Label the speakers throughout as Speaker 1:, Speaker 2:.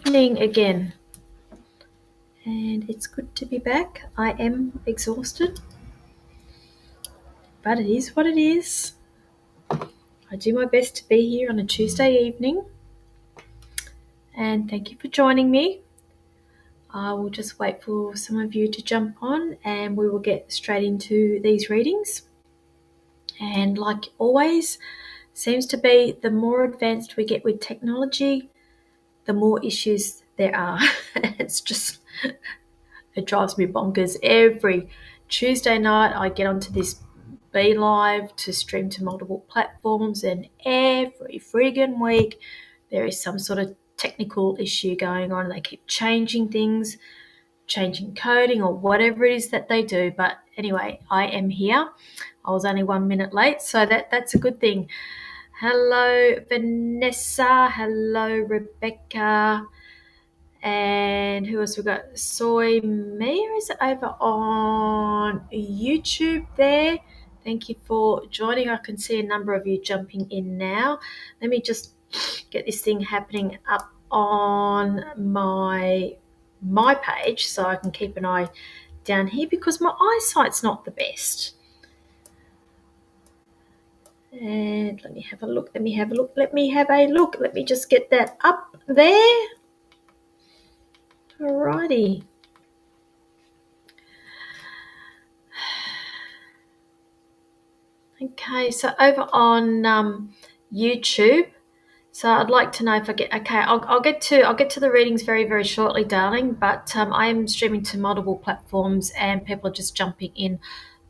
Speaker 1: evening again, and it's good to be back. I am exhausted, but it is what it is. I do my best to be here on a Tuesday evening, and thank you for joining me. I will just wait for some of you to jump on, and we will get straight into these readings. And like always, seems to be the more advanced we get with technology, the more issues there are. It's just it drives me bonkers. Every Tuesday night, I get onto this Be Live to stream to multiple platforms, and every friggin' week, there is some sort of technical issue going on. They keep changing things, changing coding, or whatever it is that they do. But anyway, I am here. I was only 1 minute late, so that's a good thing. Hello, Vanessa. Hello, Rebecca. And who else we got? Soy Mia is over on YouTube there. Thank you for joining. I can see a number of you jumping in now. Let me just get this thing happening up on my page so I can keep an eye down here because my eyesight's not the best. And let me have a look. Let me just get that up there. Alrighty. Okay, so over on YouTube, so I'd like to know if I get okay. I'll get to the readings very very shortly, darling. But I am streaming to multiple platforms, and people are just jumping in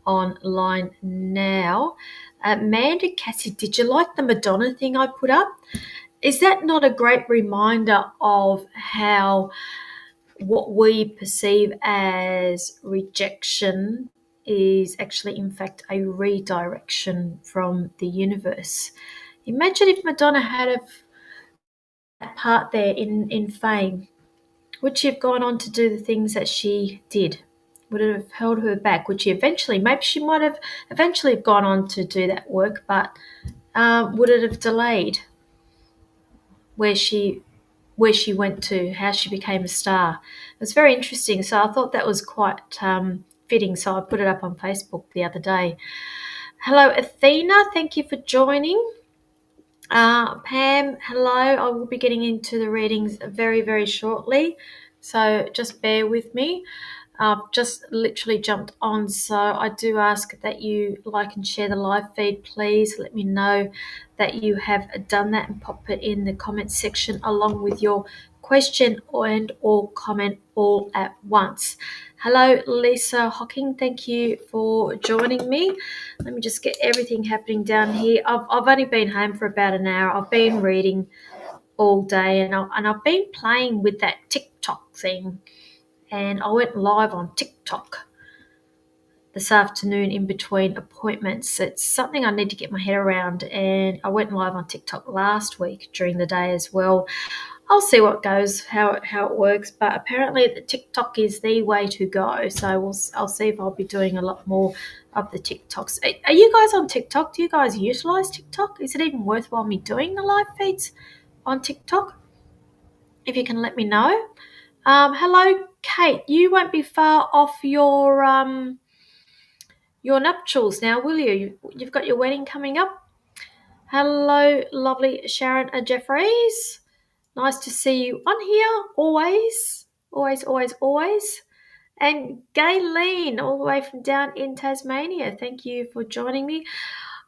Speaker 1: online now. Amanda Cassie, did you like the Madonna thing I put up? Is that not a great reminder of how what we perceive as rejection is actually in fact a redirection from the universe? Imagine if Madonna had that part there in fame. Would she have gone on to do the things that she did? Would it have held her back? Would she eventually, maybe she might have eventually have gone on to do that work, but would it have delayed where she went to, how she became a star? It was very interesting. So I thought that was quite fitting. So I put it up on Facebook the other day. Hello, Athena. Thank you for joining. Pam, hello. I will be getting into the readings very, very shortly. So just bear with me. I've just literally jumped on, so I do ask that you like and share the live feed. Please let me know that you have done that and pop it in the comments section along with your question and or comment all at once. Hello, Lisa Hocking. Thank you for joining me. Let me just get everything happening down here. I've only been home for about an hour. I've been reading all day, and I've been playing with that TikTok thing. And I went live on TikTok this afternoon in between appointments. It's something I need to get my head around, and I went live on TikTok last week during the day as well. I'll see what goes, how it works, but apparently the TikTok is the way to go. So I'll see if I'll be doing a lot more of the TikToks. Are you guys on TikTok? Do you guys utilize TikTok? Is it even worthwhile me doing the live feeds on TikTok? If you can let me know. Hello, Kate. You won't be far off your nuptials now, will you? You've got your wedding coming up. Hello, lovely Sharon Jeffries. Nice to see you on here. Always, always, always, always. And Gayleen, all the way from down in Tasmania. Thank you for joining me.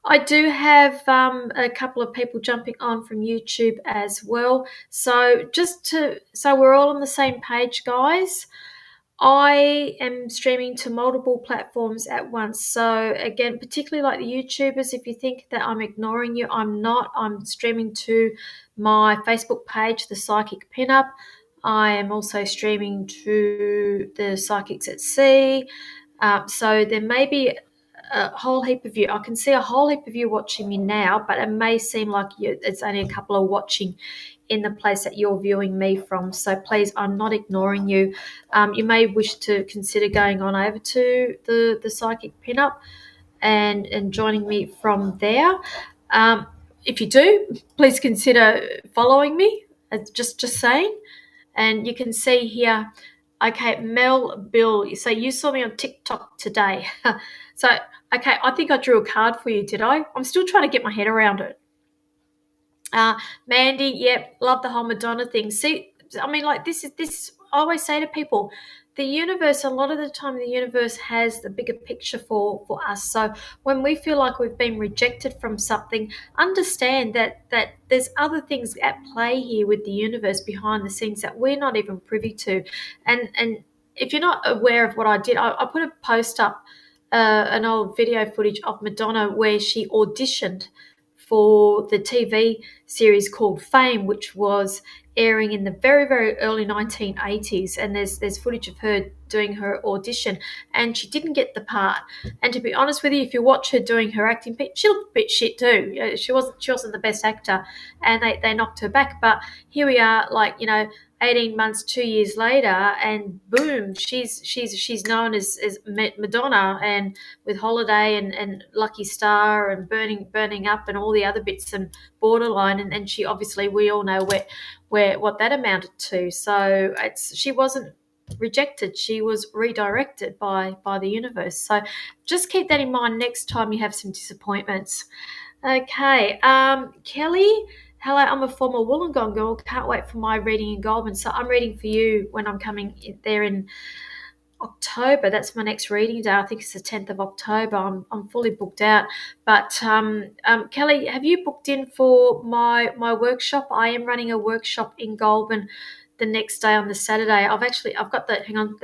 Speaker 1: I do have a couple of people jumping on from YouTube as well. So so we're all on the same page, guys. I am streaming to multiple platforms at once. So again, particularly like the YouTubers, if you think that I'm ignoring you, I'm not. I'm streaming to my Facebook page, The Psychic Pinup. I am also streaming to the Psychics at Sea. So there may be a whole heap of you. I can see a whole heap of you watching me now, but it may seem like it's only a couple of watching in the place that you're viewing me from. So please, I'm not ignoring you. You may wish to consider going on over to the Psychic Pinup and joining me from there. If you do, please consider following me. Just saying. And you can see here, okay, Mel Bill. So you saw me on TikTok today. So, okay, I think I drew a card for you, did I? I'm still trying to get my head around it. Uh, Mandy, yep, love the whole Madonna thing. See, I mean, like this. I always say to people, the universe. A lot of the time, the universe has the bigger picture for us. So when we feel like we've been rejected from something, understand that there's other things at play here with the universe behind the scenes that we're not even privy to, and if you're not aware of what I did, I put a post up. An old video footage of Madonna where she auditioned for the TV series called Fame, which was airing in the very, very early 1980s. And there's footage of her doing her audition, and she didn't get the part. And to be honest with you, if you watch her doing her acting, she looked a bit shit too. She wasn't the best actor, and they knocked her back. But here we are, like 18 months, 2 years later, and boom, she's known as Madonna, and with Holiday and Lucky Star and Burning Up and all the other bits and Borderline, and she obviously, we all know where what that amounted to. So she wasn't rejected, she was redirected by the universe. So just keep that in mind next time you have some disappointments. Okay, Kelly. Hello, I'm a former Wollongong girl. Can't wait for my reading in Goulburn. So I'm reading for you when I'm coming there in October. That's my next reading day. I think it's the 10th of October. I'm fully booked out. But Kelly, have you booked in for my workshop? I am running a workshop in Goulburn the next day on the Saturday. I've got that. Hang on.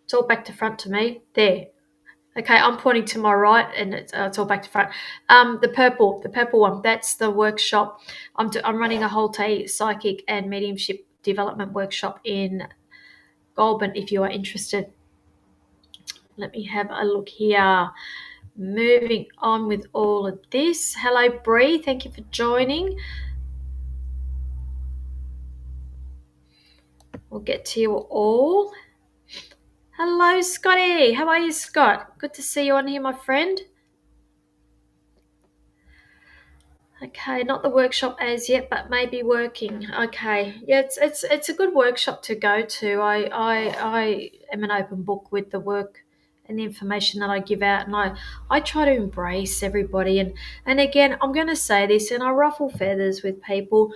Speaker 1: It's all back to front to me. There. Okay, I'm pointing to my right, and it's all back to front. The purple one. That's the workshop. I'm running a whole day psychic and mediumship development workshop in Goulburn. If you are interested, let me have a look here. Moving on with all of this. Hello, Bree. Thank you for joining. We'll get to you all. Hello, Scotty. How are you, Scott? Good to see you on here, my friend. Okay, not the workshop as yet, but maybe working. Okay, yeah, it's a good workshop to go to. I am an open book with the work and the information that I give out, and I try to embrace everybody. And again, I'm going to say this, and I ruffle feathers with people.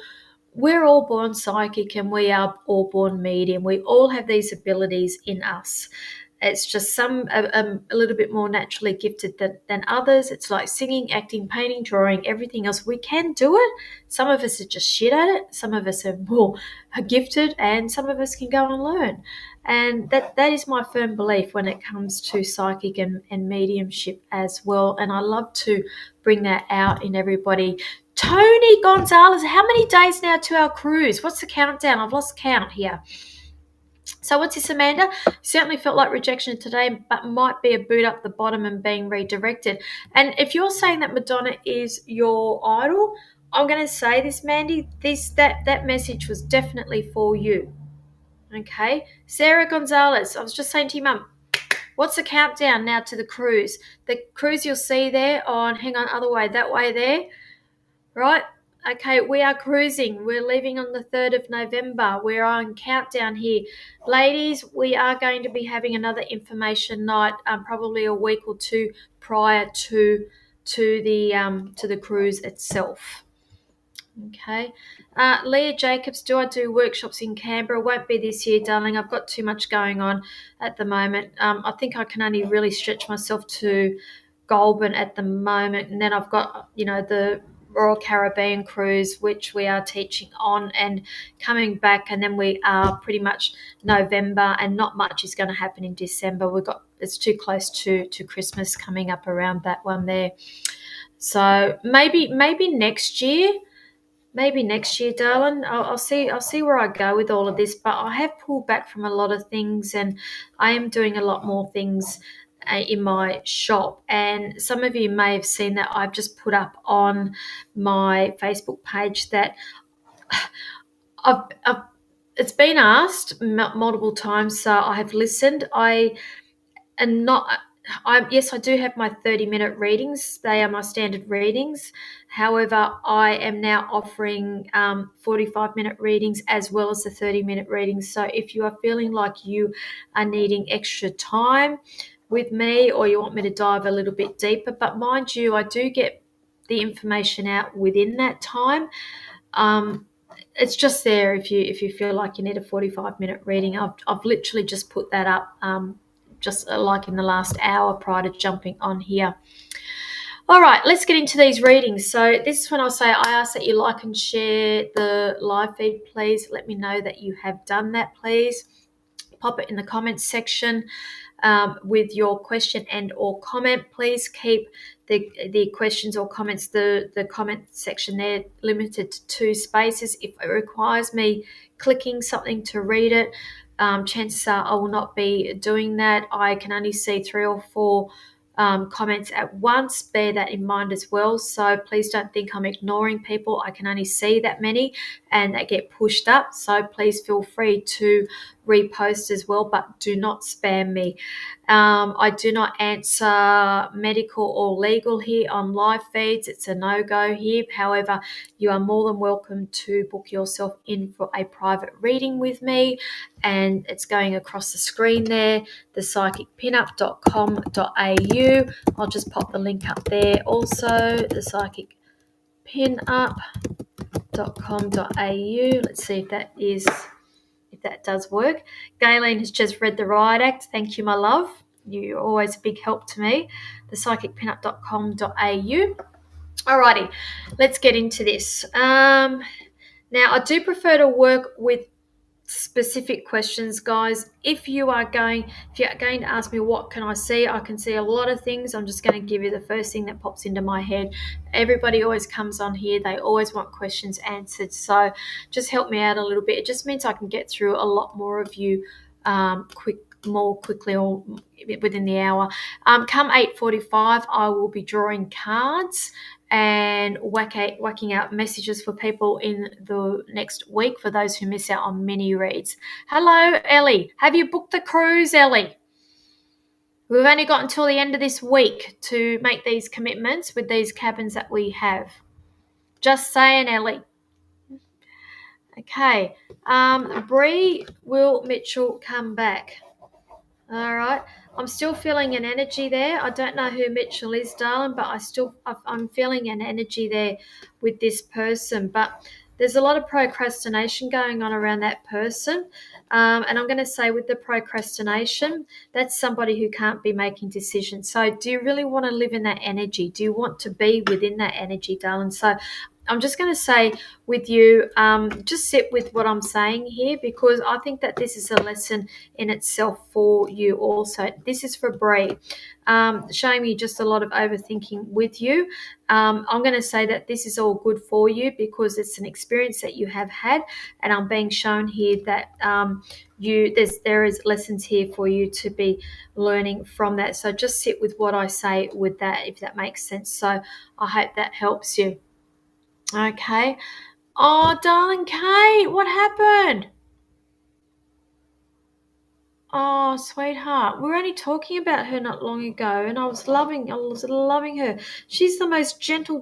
Speaker 1: We're all born psychic, and we are all born medium. We all have these abilities in us. It's just some a little bit more naturally gifted than others. It's like singing, acting, painting, drawing, everything else. We can do it. Some of us are just shit at it. Some of us are more gifted, and some of us can go and learn. And that is my firm belief when it comes to psychic and mediumship as well. And I love to bring that out in everybody. Tony Gonzalez, how many days now to our cruise? What's the countdown? I've lost count here. So what's this, Amanda? Certainly felt like rejection today, but might be a boot up the bottom and being redirected. And if you're saying that Madonna is your idol, I'm going to say this, Mandy. That message was definitely for you. Okay, Sarah Gonzalez. I was just saying to your mum, what's the countdown now to the cruise? The cruise you'll see there on. Hang on, other way, that way there. Right? Okay, we are cruising. We're leaving on the 3rd of November. We're on countdown here. Ladies, we are going to be having another information night, probably a week or two prior to the cruise itself. Okay. Leah Jacobs, do I do workshops in Canberra? Won't be this year, darling. I've got too much going on at the moment. I think I can only really stretch myself to Goulburn at the moment. And then I've got, the Royal Caribbean cruise, which we are teaching on and coming back. And then we are pretty much November, and not much is going to happen in December. It's too close to Christmas coming up around that one there. So maybe next year. Maybe next year, darling. I'll see where I go with all of this. But I have pulled back from a lot of things, and I am doing a lot more things in my shop. And some of you may have seen that I've just put up on my Facebook page that it's been asked multiple times, so I have listened. I am not Yes, I do have my 30-minute readings. They are my standard readings. However, I am now offering 45-minute readings as well as the 30-minute readings. So if you are feeling like you are needing extra time with me, or you want me to dive a little bit deeper, but mind you, I do get the information out within that time. It's just there if you feel like you need a 45-minute reading. I've literally just put that up just like in the last hour prior to jumping on here. All right, let's get into these readings. So this is when I'll say I ask that you like and share the live feed, please. Let me know that you have done that, please. Pop it in the comments section with your question and or comment. Please keep the questions or comments, the comment section there, limited to 2 spaces. If it requires me clicking something to read it, chances are I will not be doing that. I can only see 3 or 4 comments at once. Bear that in mind as well. So please don't think I'm ignoring people. I can only see that many and they get pushed up. So please feel free to repost as well, but do not spam me. I do not answer medical or legal here on live feeds. It's a no-go here. However, you are more than welcome to book yourself in for a private reading with me, and it's going across the screen there, thepsychicpinup.com.au. I'll just pop the link up there also, thepsychicpinup.com.au. Let's see if that does work. Galen has just read the Riot Act. Thank you, my love. You're always a big help to me. Thepsychicpinup.com.au. Alrighty, let's get into this. Now, I do prefer to work with specific questions, guys. If you're going to ask me what can I see, I can see a lot of things. I'm just going to give you the first thing that pops into my head. Everybody always comes on here, they always want questions answered, so just help me out a little bit. It just means I can get through a lot more of you more quickly or within the hour. Come 8:45 I will be drawing cards and whacking out messages for people in the next week for those who miss out on mini reads. Hello, Ellie. Have you booked the cruise, Ellie? We've only got until the end of this week to make these commitments with these cabins that we have. Just saying, Ellie. Okay. Bree, will Mitchell come back? All right. I'm still feeling an energy there. I don't know who Mitchell is, darling, but I'm feeling an energy there with this person. But there's a lot of procrastination going on around that person. And I'm going to say with the procrastination, that's somebody who can't be making decisions. So do you really want to live in that energy? Do you want to be within that energy, darling? So I'm just going to say with you, just sit with what I'm saying here, because I think that this is a lesson in itself for you also. This is for Bree, showing me just a lot of overthinking with you. I'm going to say that this is all good for you because it's an experience that you have had, and I'm being shown here that there is lessons here for you to be learning from that. So just sit with what I say with that, if that makes sense. So I hope that helps you. Okay. Oh, darling Kate, what happened? Oh, sweetheart, we were only talking about her not long ago, and I was loving her. She's the most gentle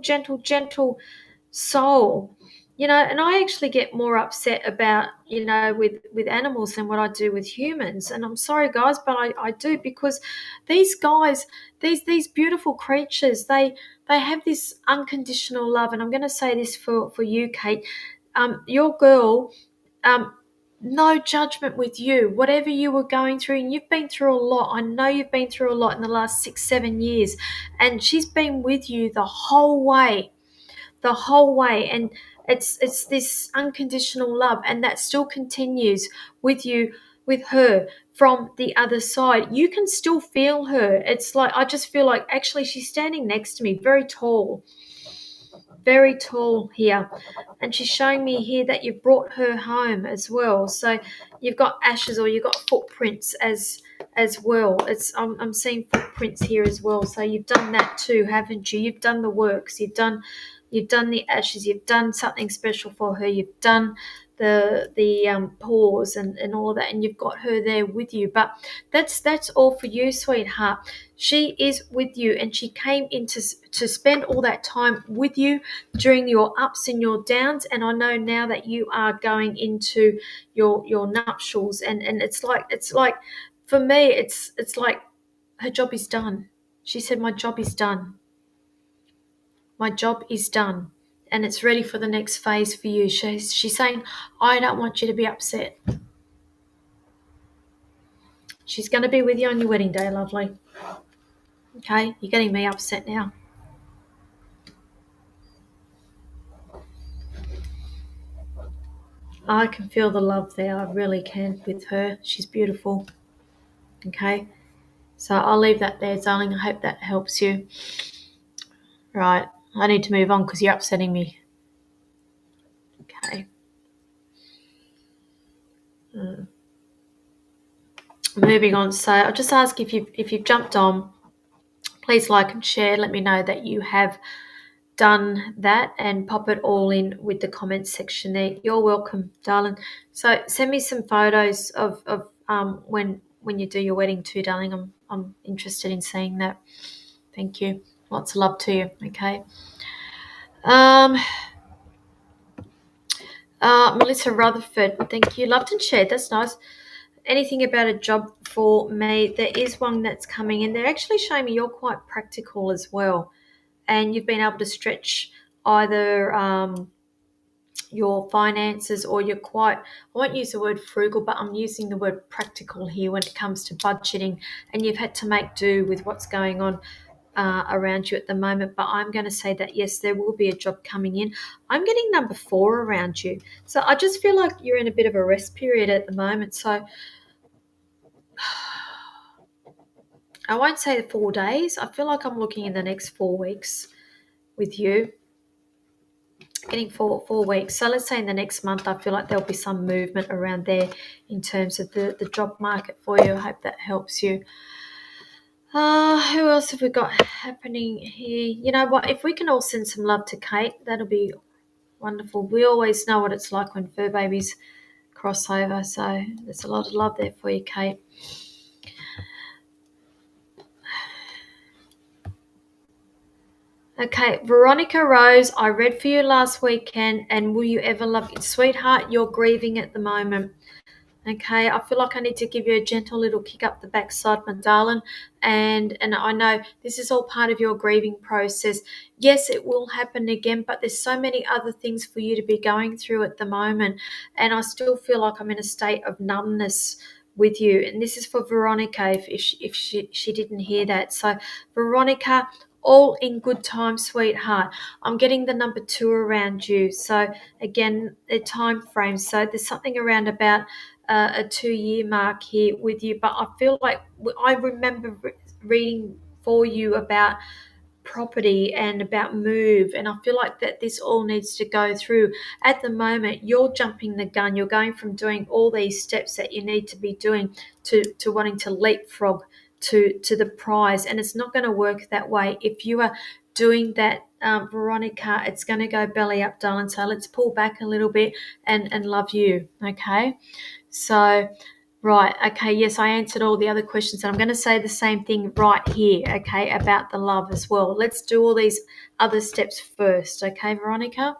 Speaker 1: soul, and I actually get more upset about, with animals than what I do with humans. And I'm sorry, guys, but I do, because these guys, these beautiful creatures, they have this unconditional love. And I'm going to say this for you, Kate, your girl, no judgment with you, whatever you were going through, and you've been through a lot. I know you've been through a lot in the last 6-7 years, and she's been with you the whole way, and it's this unconditional love, and that still continues with you, with her from the other side. You can still feel her. It's like, I just feel like actually she's standing next to me, very tall here, and she's showing me here that you've brought her home as well. So you've got ashes, or you've got footprints as well. I'm seeing footprints here as well. So you've done that too, haven't you? You've done the works, you've done the ashes, you've done something special for her, you've done pause and all of that, and you've got her there with you. But that's all for you, sweetheart. She is with you, and she came in to spend all that time with you during your ups and your downs. And I know now that you are going into your nuptials, and it's like for me, it's like her job is done. She said, "My job is done. My job is done." And it's ready for the next phase for you. She's saying, "I don't want you to be upset." She's going to be with you on your wedding day, lovely. Okay, you're getting me upset now. I can feel the love there. I really can with her. She's beautiful. Okay, so I'll leave that there, darling. I hope that helps you. Right, I need to move on because you're upsetting me. Okay. Moving on. So I'll just ask if you've jumped on, please like and share. Let me know that you have done that and pop it all in with the comments section there. You're welcome, darling. So send me some photos of when you do your wedding too, darling. I'm interested in seeing that. Thank you. Lots of love to you. Okay. Um Melissa Rutherford, thank you. Loved and shared. That's nice. Anything about a job for me? There is one that's coming in. They're actually showing me you're quite practical as well, and you've been able to stretch either your finances, or you're quite, I won't use the word frugal, but I'm using the word practical here when it comes to budgeting, and you've had to make do with what's going on around you at the moment. But I'm going to say that yes, there will be a job coming in. I'm getting number 4 around you, so I just feel like you're in a bit of a rest period at the moment. So I won't say the 4 days. I feel like I'm looking in the next 4 weeks with you. Getting 4 weeks. So let's say in the next month, I feel like there'll be some movement around there in terms of the job market for you. I hope that helps you. Who else have we got happening here? You know what? If we can all send some love to Kate, that'll be wonderful. We always know what it's like when fur babies cross over. So there's a lot of love there for you, Kate. Okay, Veronica Rose, I read for you last weekend, and will you ever love it? Sweetheart, you're grieving at the moment. Okay, I feel like I need to give you a gentle little kick up the backside, my darling. And I know this is all part of your grieving process. Yes, it will happen again, but there's so many other things for you to be going through at the moment. And I still feel like I'm in a state of numbness with you. And this is for Veronica, if she didn't hear that. So, Veronica, all in good time, sweetheart. I'm getting the number 2 around you. So, again, the time frame. So, there's something around about a 2-year mark here with you, but I feel like I remember reading for you about property and about move, and I feel like that this all needs to go through. At the moment, you're jumping the gun. You're going from doing all these steps that you need to be doing to wanting to leapfrog to the prize, and it's not going to work that way. If you are doing that, Veronica, it's going to go belly up, darling. So let's pull back a little bit and love you. Okay. So, right, okay, yes, I answered all the other questions, and I'm going to say the same thing right here, okay, about the love as well. Let's do all these other steps first, okay, Veronica?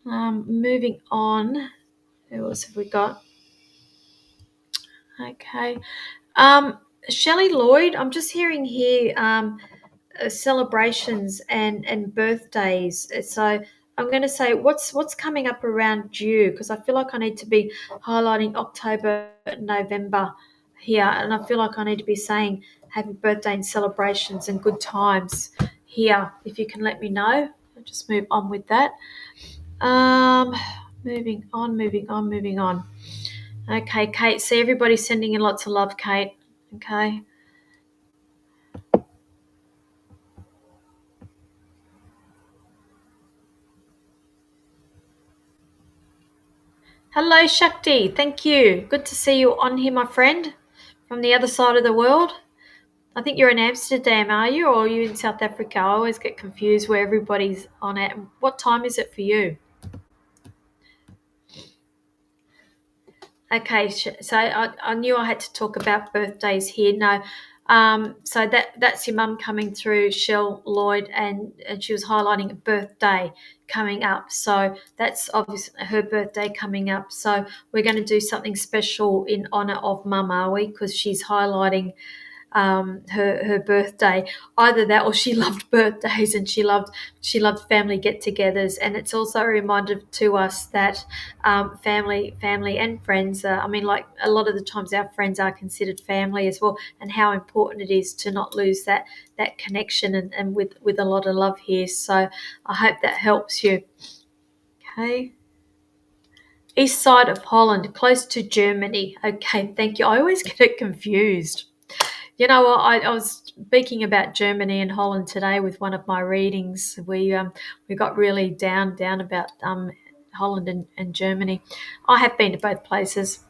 Speaker 1: Moving on, who else have we got? Okay, Shelley Lloyd, I'm just hearing here celebrations and birthdays. So I'm going to say what's coming up around you, because I feel like I need to be highlighting October, November here, and I feel like I need to be saying happy birthday and celebrations and good times here. If you can let me know, I'll just move on with that. Moving on. Okay, Kate. See, everybody's sending you lots of love, Kate. Okay. Hello, Shakti. Thank you. Good to see you on here, my friend, from the other side of the world. I think you're in Amsterdam, are you, or are you in South Africa? I always get confused where everybody's on at. What time is it for you? Okay, so I knew I had to talk about birthdays here. No, so that's your mum coming through, Shell Lloyd, and she was highlighting a birthday coming up. So that's obviously her birthday coming up. So we're going to do something special in honor of Mum, are we? Because she's highlighting her birthday. Either that, or she loved birthdays and she loved family get-togethers. And it's also a reminder to us that family and friends. I mean, like a lot of the times, our friends are considered family as well, and how important it is to not lose that connection and with a lot of love here. So I hope that helps you. Okay. East side of Holland, close to Germany. Okay, thank you. I always get it confused. You know what? I was speaking about Germany and Holland today with one of my readings. We got really down about Holland and Germany. I have been to both places.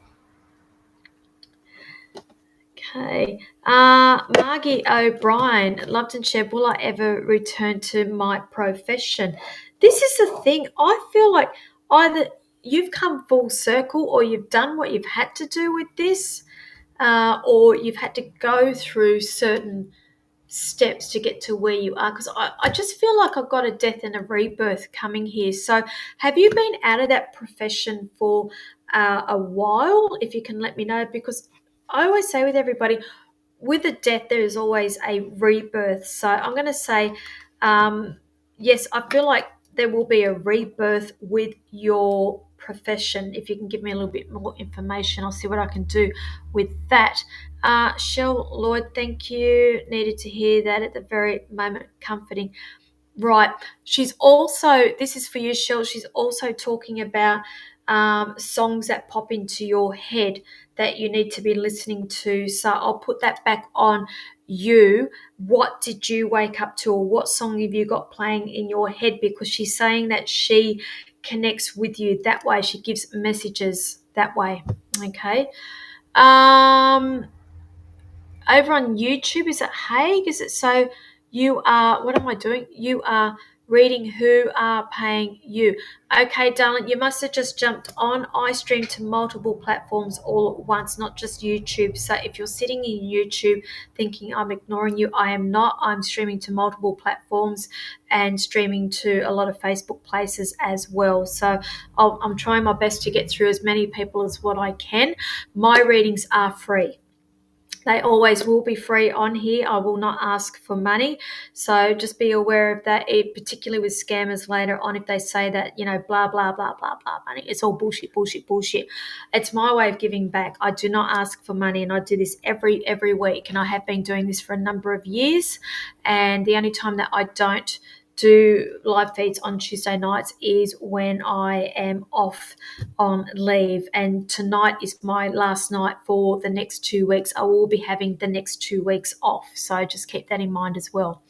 Speaker 1: Okay. Margie O'Brien, loved and shared. Will I ever return to my profession? This is the thing. I feel like either you've come full circle or you've done what you've had to do with this, or you've had to go through certain steps to get to where you are, because I just feel like I've got a death and a rebirth coming here. So have you been out of that profession for a while? If you can let me know, because I always say with everybody, with a death there is always a rebirth. So I'm going to say yes, I feel like there will be a rebirth with your profession. If you can give me a little bit more information, I'll see what I can do with that. Shell Lloyd, thank you. Needed to hear that at the very moment. Comforting. Right. She's also, this is for you, Shell. She's also talking about songs that pop into your head that you need to be listening to. So I'll put that back on you. What did you wake up to, or what song have you got playing in your head? Because she's saying that she connects with you that way. She gives messages that way. Okay. Um, over on YouTube, is it Haig? Is it so you are, what am I doing? You are reading who are paying you. Okay, darling, you must have just jumped on. I stream to multiple platforms all at once, not just YouTube. So if you're sitting in YouTube thinking I'm ignoring you, I am not. I'm streaming to multiple platforms and streaming to a lot of Facebook places as well. So I'm trying my best to get through as many people as what I can. My readings are free. They always will be free on here. I will not ask for money. So just be aware of that, particularly with scammers later on, if they say that, blah, blah, blah, blah, blah, money. It's all bullshit, bullshit, bullshit. It's my way of giving back. I do not ask for money, and I do this every week. And I have been doing this for a number of years. And the only time that I don't do live feeds on Tuesday nights is when I am off on leave, and tonight is my last night for the next 2 weeks. I will be having the next 2 weeks off, so just keep that in mind as well.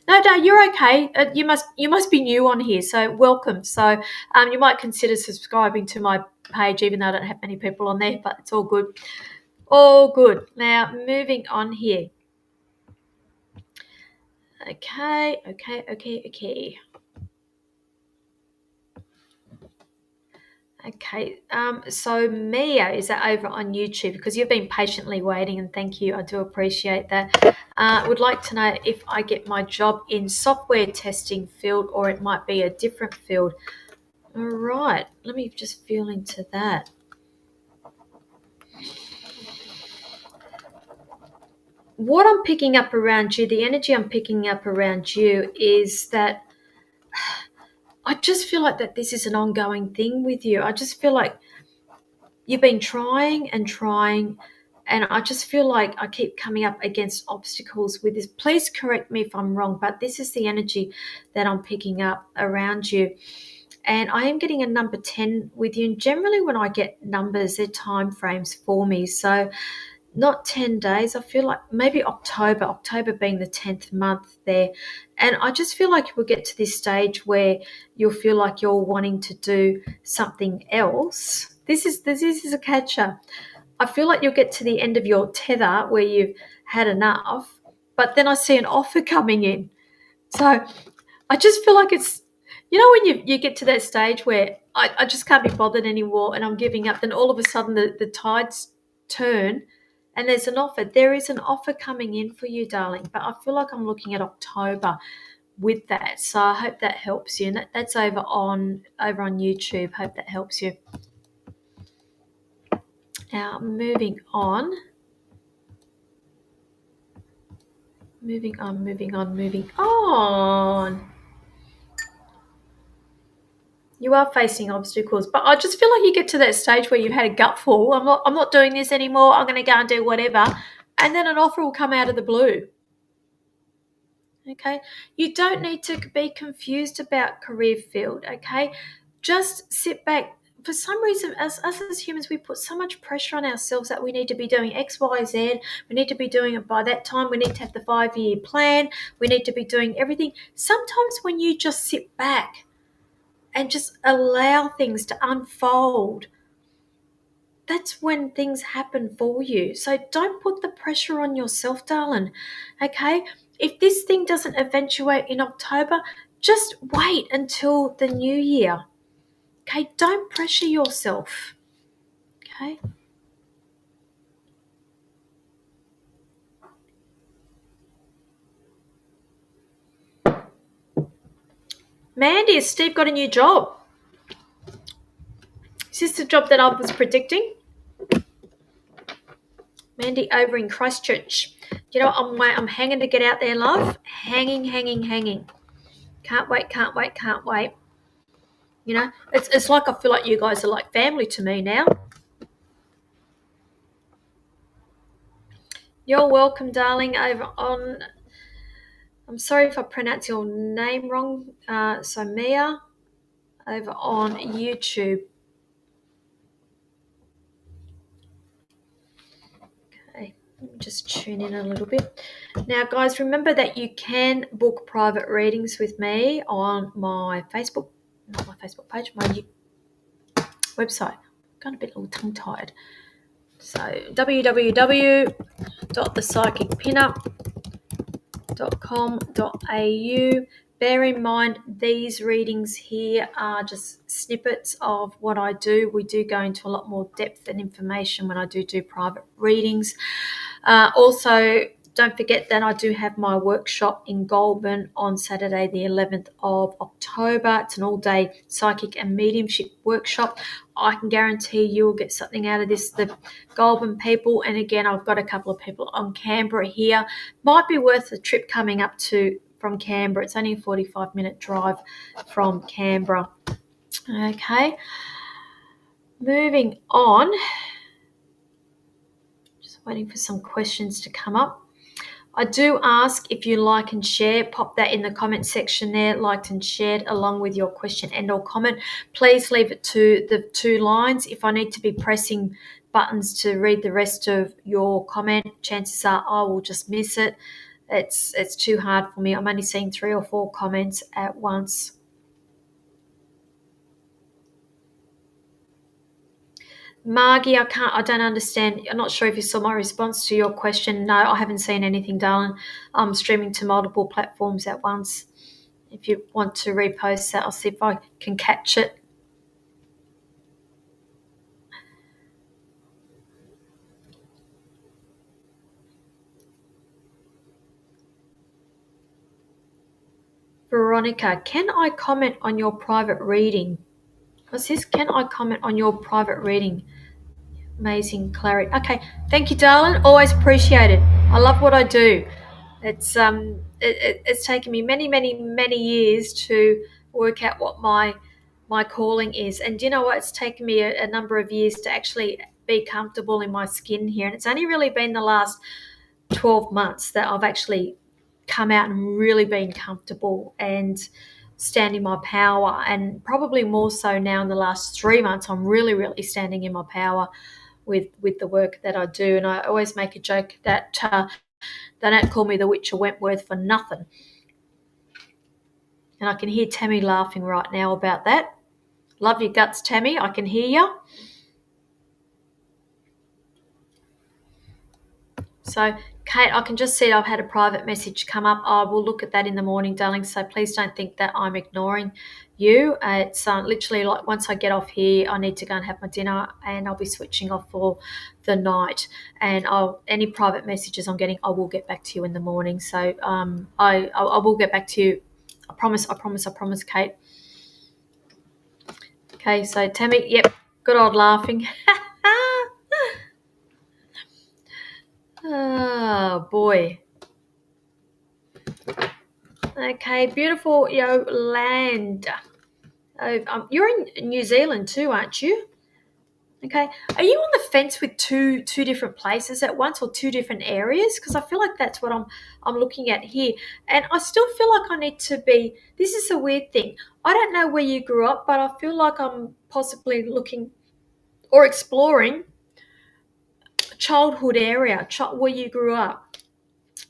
Speaker 1: No, you're okay. You must be new on here, so welcome. So you might consider subscribing to my page, even though I don't have many people on there, but it's all good. All good. Now moving on here. Okay. Okay, so Mia, is that over on YouTube? Because you've been patiently waiting, and thank you. I do appreciate that. Would like to know if I get my job in software testing field, or it might be a different field. All right, let me just feel into that. What I'm picking up around you, the energy I'm picking up around you is that I just feel like that this is an ongoing thing with you. I just feel like you've been trying and trying, and I just feel like I keep coming up against obstacles with this. Please correct me if I'm wrong, but this is the energy that I'm picking up around you. And I am getting a number 10 with you. And generally when I get numbers, they're time frames for me. So not 10 days. I feel like maybe October being the 10th month there. And I just feel like we'll get to this stage where you'll feel like you're wanting to do something else. This is a catcher. I feel like you'll get to the end of your tether where you've had enough, but then I see an offer coming in. So I just feel like You know when you get to that stage where I just can't be bothered anymore and I'm giving up, then all of a sudden the tides turn and there's an offer. There is an offer coming in for you, darling, but I feel like I'm looking at October with that. So I hope that helps you. And that's over on YouTube. Hope that helps you. Now moving on. Moving on. You are facing obstacles, but I just feel like you get to that stage where you've had a gutful. I'm not doing this anymore. I'm going to go and do whatever. And then an offer will come out of the blue. Okay. You don't need to be confused about career field. Okay. Just sit back. For some reason, us as humans, we put so much pressure on ourselves that we need to be doing X, Y, Z. We need to be doing it by that time. We need to have the 5-year plan. We need to be doing everything. Sometimes when you just sit back and just allow things to unfold, that's when things happen for you. So don't put the pressure on yourself, darling. Okay? If this thing doesn't eventuate in October, just wait until the new year. Okay? Don't pressure yourself. Okay? Mandy, has Steve got a new job? Is this the job that I was predicting? Mandy over in Christchurch. You know, I'm hanging to get out there, love. Hanging. Can't wait. You know, it's like I feel like you guys are like family to me now. You're welcome, darling, over on... I'm sorry if I pronounce your name wrong. So Mia, over on YouTube. Okay, let me just tune in a little bit. Now, guys, remember that you can book private readings with me on my Facebook, not my Facebook page, my website. Got a bit little tongue-tied. So www.thepsychicpinup.com.au. Bear in mind, these readings here are just snippets of what I do. We do go into a lot more depth and information when I do private readings. Also, don't forget that I do have my workshop in Goulburn on Saturday, the 11th of October. It's an all-day psychic and mediumship workshop. I can guarantee you'll get something out of this. The Goulburn people, and again, I've got a couple of people on Canberra here. Might be worth a trip coming up from Canberra. It's only a 45-minute drive from Canberra. Okay. Moving on. Just waiting for some questions to come up. I do ask if you like and share, pop that in the comment section there, liked and shared along with your question and or comment. Please leave it to the 2 lines. If I need to be pressing buttons to read the rest of your comment, chances are I will just miss it. It's too hard for me. I'm only seeing 3 or 4 comments at once. Margie, I don't understand. I'm not sure if you saw my response to your question. No, I haven't seen anything, darling. I'm streaming to multiple platforms at once. If you want to repost that, I'll see if I can catch it. Veronica, can I comment on your private reading? What's this? Can I comment on your private reading? Amazing clarity. Okay, thank you, darling. Always appreciate it. I love what I do. It's taken me many years to work out what my calling is, and you know what? It's taken me a number of years to actually be comfortable in my skin here, and it's only really been the last 12 months that I've actually come out and really been comfortable and standing my power, and probably more so now in the last 3 months I'm really standing in my power with the work that I do. And I always make a joke that they don't call me the Witch of Wentworth for nothing. And I can hear Tammy laughing right now about that. Love your guts, Tammy. I can hear you. So, Kate, I can just see I've had a private message come up. I will look at that in the morning, darling. So please don't think that I'm ignoring you. It's literally like once I get off here, I need to go and have my dinner, and I'll be switching off for the night. And any private messages I'm getting, I will get back to you in the morning. So I will get back to you. I promise. I promise. I promise, Kate. Okay. So Tammy, yep, good old laughing. Oh boy. Okay, beautiful, land. You're in New Zealand too, aren't you? Okay. Are you on the fence with two different places at once, or two different areas? Because I feel like that's what I'm looking at here, and I still feel like I need to be. This is a weird thing. I don't know where you grew up, but I feel like I'm possibly looking or exploring childhood area, where you grew up.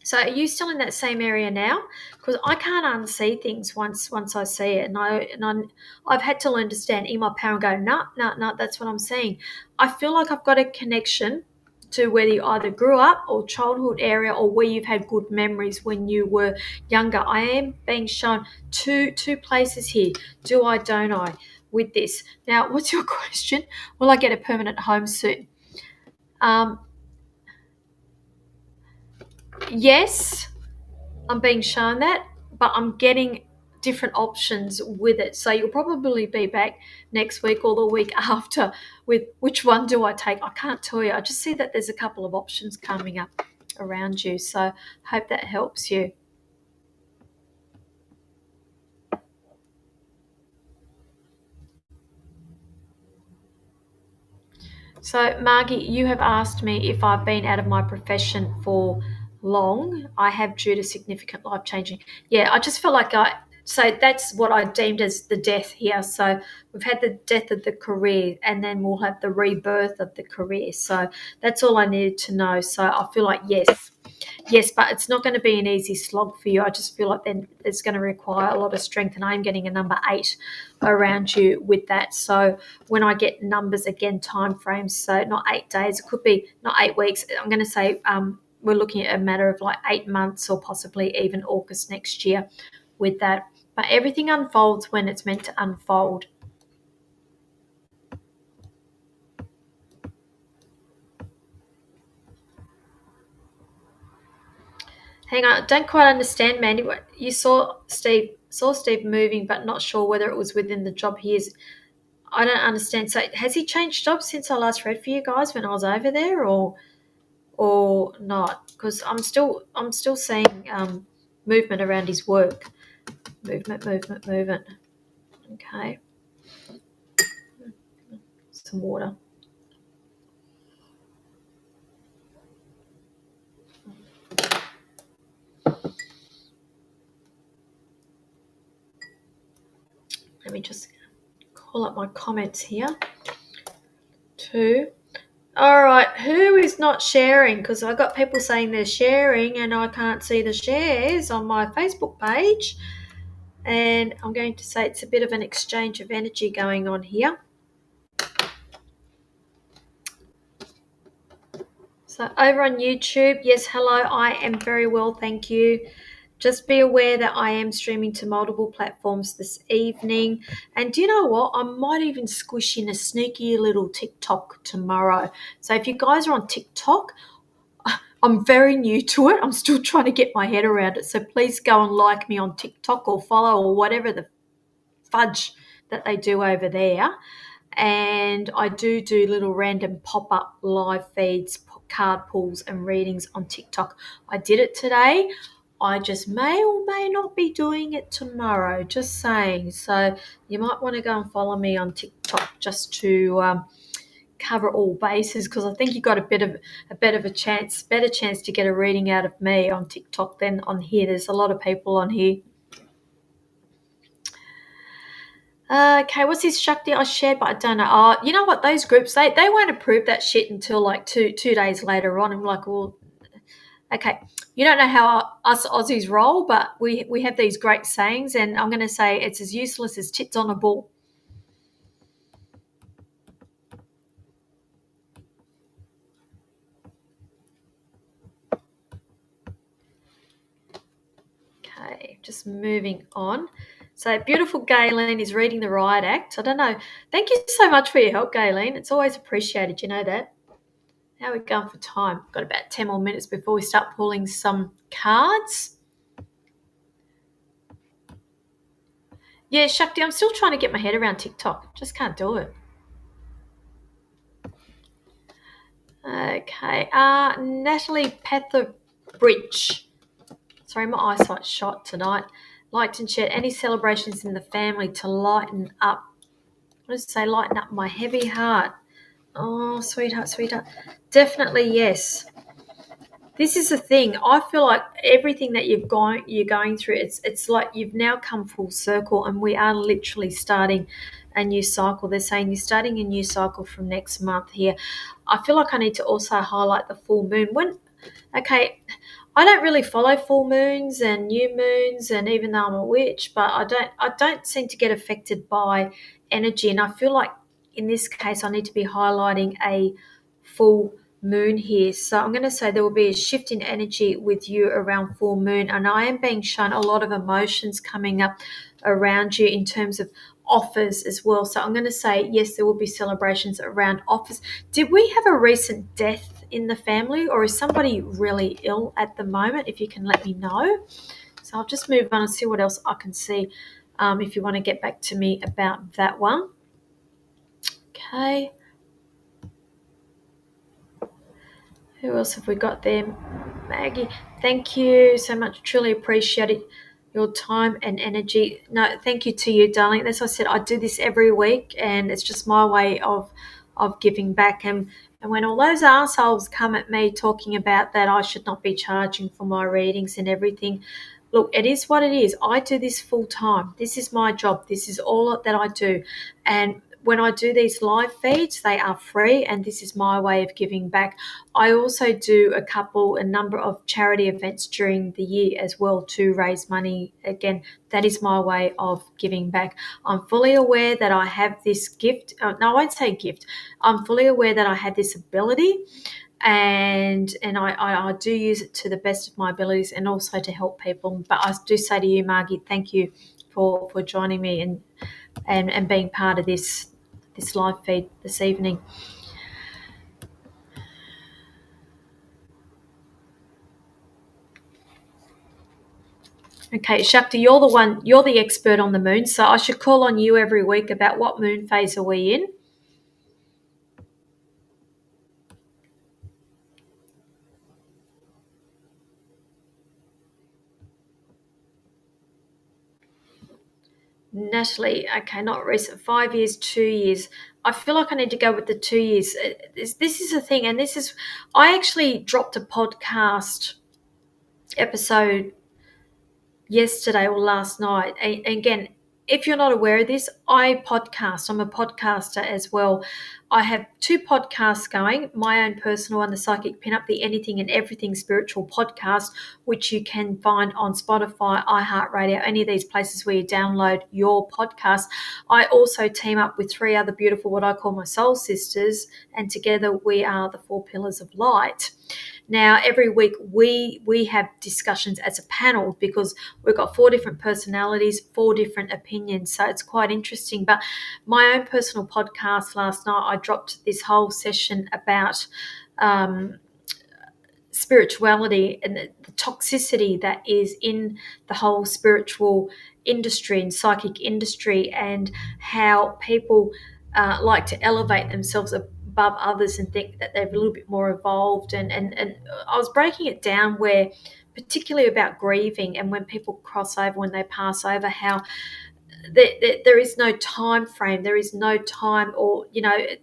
Speaker 1: So are you still in that same area now? Because I can't unsee things once I see it, I've had to learn to stand in my power and go, no, no, no, that's what I'm seeing. I feel like I've got a connection to whether you either grew up or childhood area, or where you've had good memories when you were younger. I am being shown two places here. Do I? Don't I? With this now, what's your question? Will I get a permanent home soon? Um, yes. I'm being shown that, but I'm getting different options with it. So you'll probably be back next week or the week after with which one do I take. I can't tell you. I just see that there's a couple of options coming up around you. So hope that helps you. So, Margie, you have asked me if I've been out of my profession for long. I have, due to significant life changing. Yeah, I just felt like so that's what I deemed as the death here. So we've had the death of the career, and then we'll have the rebirth of the career. So that's all I needed to know. So I feel like yes, but it's not going to be an easy slog for you. I just feel like then it's going to require a lot of strength, and I'm getting a number 8 around you with that. So when I get numbers again, time frames, so not 8 days, it could be not 8 weeks. I'm going to say we're looking at a matter of like 8 months, or possibly even August next year with that. But everything unfolds when it's meant to unfold. Hang on, I don't quite understand, Mandy. What you saw Steve moving, but not sure whether it was within the job he is. I don't understand. So has he changed jobs since I last read for you guys when I was over there, or not? Because I'm still seeing movement around his work. Movement. Okay, some water. Let me just call up my comments here. 2. All right, who is not sharing? Because I got people saying they're sharing, and I can't see the shares on my Facebook page. And I'm going to say it's a bit of an exchange of energy going on here. So over on YouTube, yes, hello, I am very well, thank you. Just be aware that I am streaming to multiple platforms this evening. And do you know what? I might even squish in a sneaky little TikTok tomorrow. So if you guys are on TikTok, I'm very new to it. I'm still trying to get my head around it. So please go and like me on TikTok, or follow, or whatever the fudge that they do over there. And I do little random pop-up live feeds, card pulls and readings on TikTok. I did it today. I just may or may not be doing it tomorrow, just saying. So you might want to go and follow me on TikTok just to cover all bases, because I think you got a better chance to get a reading out of me on TikTok than on here. There's a lot of people on here. Okay, what's this Shakti I shared, but I don't know. Oh, you know what? Those groups, they won't approve that shit until like two days later on. I'm like, well, okay. You don't know how us Aussies roll, but we have these great sayings, and I'm going to say it's as useless as tits on a ball. Okay, just moving on. So beautiful Galen is reading the Riot Act. I don't know. Thank you so much for your help, Galen. It's always appreciated. You know that. How are we going for time? Got about 10 more minutes before we start pulling some cards. Yeah, Shakti, I'm still trying to get my head around TikTok. Just can't do it. Okay. Natalie Petherbridge. Sorry, my eyesight's shot tonight. Liked and shared any celebrations in the family to lighten up. What does it say? Lighten up my heavy heart. Oh, sweetheart, sweetheart. Definitely yes. This is the thing. I feel like everything that you're going through, it's like you've now come full circle, and we are literally starting a new cycle. They're saying you're starting a new cycle from next month here. I feel like I need to also highlight the full moon. Okay, I don't really follow full moons and new moons, and even though I'm a witch, but I don't seem to get affected by energy, and I feel like in this case I need to be highlighting a full moon here. So I'm going to say there will be a shift in energy with you around full moon, and I am being shown a lot of emotions coming up around you in terms of offers as well. So I'm going to say yes, there will be celebrations around offers. Did we have a recent death in the family, or is somebody really ill at the moment? If you can let me know. So I'll just move on and see what else I can see, if you want to get back to me about that one. Okay. Who else have we got there? Maggie, thank you so much. Truly appreciate it, your time and energy. No, thank you to you, darling. As I said, I do this every week, and it's just my way of giving back. And when all those assholes come at me talking about that I should not be charging for my readings and everything, look, it is what it is. I do this full time. This is my job. This is all that I do. And when I do these live feeds, they are free, and this is my way of giving back. I also do a number of charity events during the year as well to raise money. Again, that is my way of giving back. I'm fully aware that I have this gift. No, I won't say gift. I'm fully aware that I have this ability, and I do use it to the best of my abilities, and also to help people. But I do say to you, Margie, thank you for joining me and being part of this live feed this evening. Okay, Shakti, you're the expert on the moon, so I should call on you every week about what moon phase are we in. Natalie, okay, not recent, 5 years, 2 years. I feel like I need to go with the 2 years. This is the thing, and I actually dropped a podcast episode yesterday or last night. And again, if you're not aware of this, I podcast. I'm a podcaster as well. I have 2 podcasts going, my own personal one, the Psychic Pinup, the Anything and Everything Spiritual podcast, which you can find on Spotify, iHeartRadio, any of these places where you download your podcast. I also team up with 3 other beautiful, what I call my soul sisters, and together we are the 4 Pillars of Light. Now, every week we have discussions as a panel, because we've got 4 different personalities, 4 different opinions. So it's quite interesting. But my own personal podcast last night, I dropped this whole session about spirituality and the toxicity that is in the whole spiritual industry and psychic industry, and how people like to elevate themselves above others and think that they're a little bit more evolved. And I was breaking it down where, particularly about grieving, and when people cross over, when they pass over, how there is no time frame, there is no time, or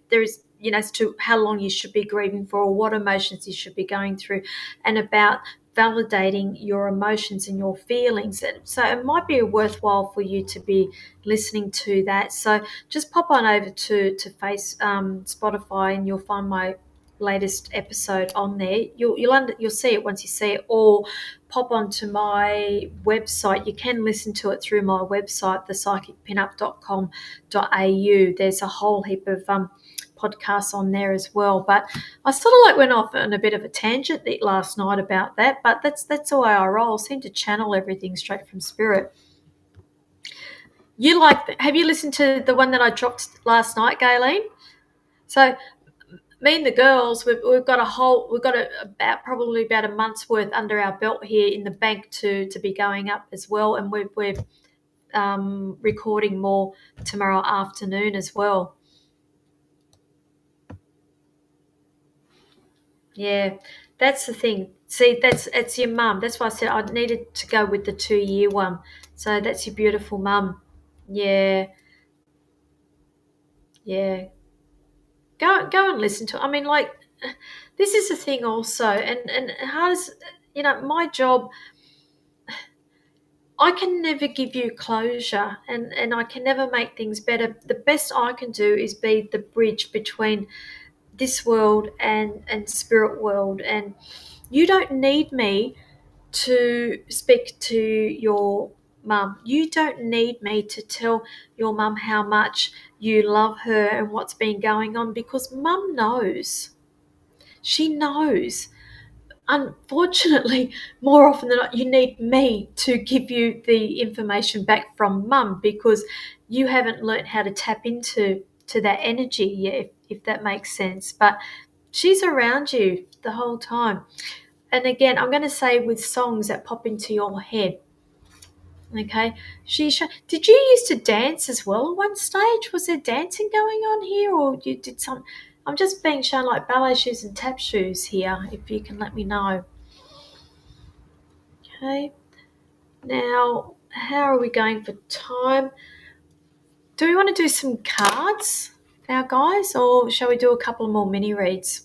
Speaker 1: there is, as to how long you should be grieving for, or what emotions you should be going through, and about validating your emotions and your feelings. And so it might be worthwhile for you to be listening to that. So just pop on over to Spotify, and you'll find my latest episode on there. You'll see it once you see it, or pop onto my website. You can listen to it through my website, thepsychicpinup.com.au. There's a whole heap of podcasts on there as well. But I sort of like went off on a bit of a tangent last night about that, but that's the way I roll. I seem to channel everything straight from spirit. Have you listened to the one that I dropped last night, Gayleen? So me and the girls, we've got probably about a month's worth under our belt here in the bank to be going up as well, and we're recording more tomorrow afternoon as well. Yeah, that's the thing. See, it's your mum. That's why I said I needed to go with the 2-year one. So that's your beautiful mum. Yeah, yeah. Go and listen to it. I mean, like, this is the thing also, and how does my job. I can never give you closure, and I can never make things better. The best I can do is be the bridge between this world and spirit world, and you don't need me to speak to your mum. You don't need me to tell your mum how much you love her and what's been going on, because mum knows. She knows. Unfortunately, more often than not, you need me to give you the information back from mum, because you haven't learnt how to tap into that energy yet, if that makes sense. But she's around you the whole time. And again, I'm going to say with songs that pop into your head. Okay, did you used to dance as well at one stage? Was there dancing going on here, or you did some? I'm just being shown like ballet shoes and tap shoes here. If you can let me know. Okay. Now, how are we going for time? Do we want to do some cards now, guys, or shall we do a couple more mini reads?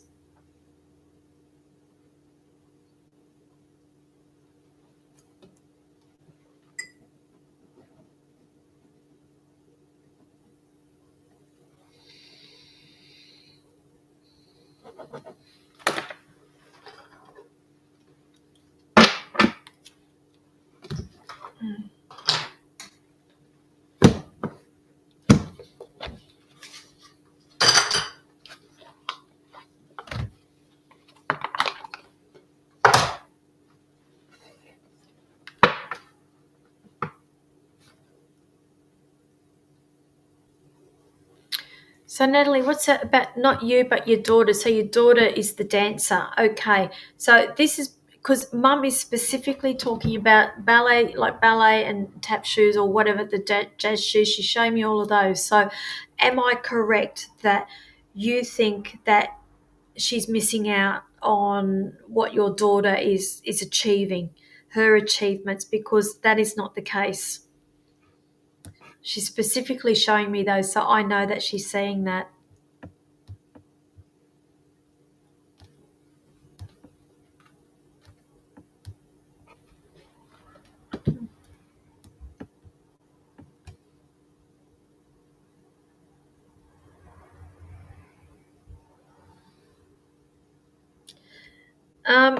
Speaker 1: So, Natalie, what's that about? Not you, but your daughter. So your daughter is the dancer. Okay. So this is because mum is specifically talking about ballet, like ballet and tap shoes or whatever, the jazz shoes. She's showing me all of those. So am I correct that you think that she's missing out on what your daughter is achieving, her achievements, because that is not the case? She's specifically showing me those, so I know that she's seeing that.